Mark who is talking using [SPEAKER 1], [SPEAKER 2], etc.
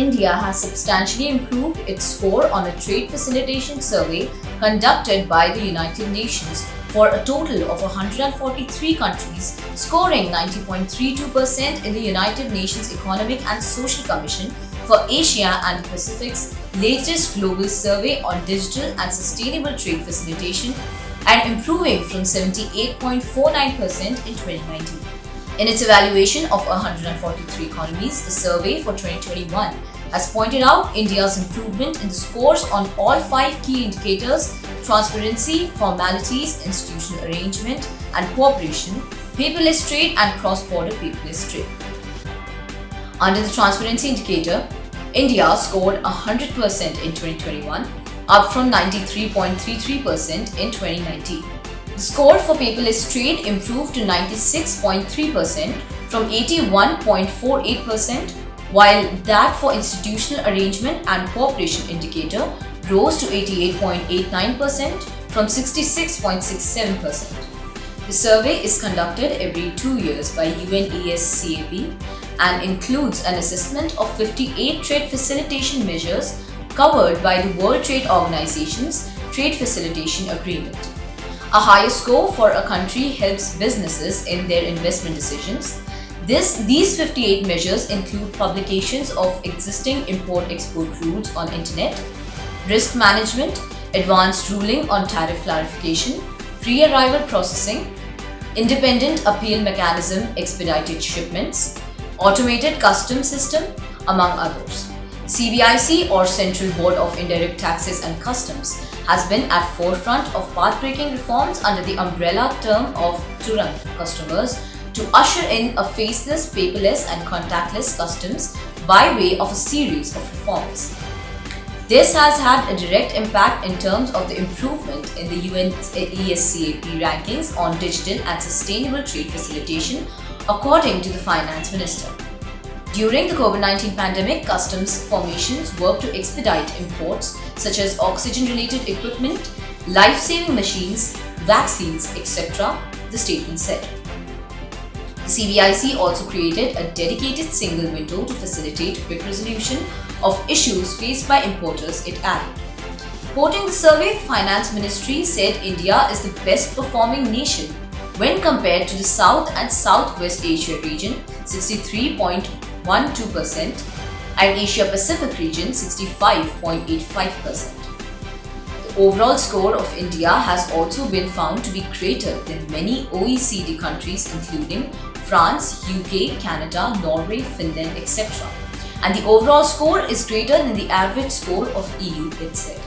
[SPEAKER 1] India has substantially improved its score on a trade facilitation survey conducted by the United Nations for a total of 143 countries, scoring 90.32% in the United Nations Economic and Social Commission for Asia and the Pacific's latest global survey on digital and sustainable trade facilitation, and improving from 78.49% in 2019. In its evaluation of 143 economies, the survey for 2021 has pointed out India's improvement in the scores on all 5 key indicators: transparency, formalities, institutional arrangement and cooperation, paperless trade and cross-border paperless trade. Under the transparency indicator, India scored 100% in 2021, up from 93.33% in 2019. The score for paperless trade improved to 96.3% from 81.48%, while that for institutional arrangement and cooperation indicator rose to 88.89% from 66.67%. The survey is conducted every 2 years by UNESCAP and includes an assessment of 58 trade facilitation measures covered by the World Trade Organization's Trade Facilitation Agreement. A higher score for a country helps businesses in their investment decisions. These 58 measures include publications of existing import-export rules on internet, risk management, advanced ruling on tariff clarification, pre-arrival processing, independent appeal mechanism, expedited shipments, automated customs system, among others. CBIC, or Central Board of Indirect Taxes and Customs, has been at forefront of path-breaking reforms under the umbrella term of Turant customers to usher in a faceless, paperless and contactless customs by way of a series of reforms. This has had a direct impact in terms of the improvement in the UNESCAP rankings on digital and sustainable trade facilitation, according to the Finance Minister. During the COVID-19 pandemic, customs formations worked to expedite imports such as oxygen-related equipment, life-saving machines, vaccines, etc., the statement said. The CBIC also created a dedicated single window to facilitate quick resolution of issues faced by importers, it added. Quoting the survey, the Finance Ministry said India is the best performing nation when compared to the South and Southwest Asia region, 63.12%, and Asia Pacific region, 65.85%. The overall score of India has also been found to be greater than many OECD countries including France, UK, Canada, Norway, Finland, etc. And the overall score is greater than the average score of EU, it said.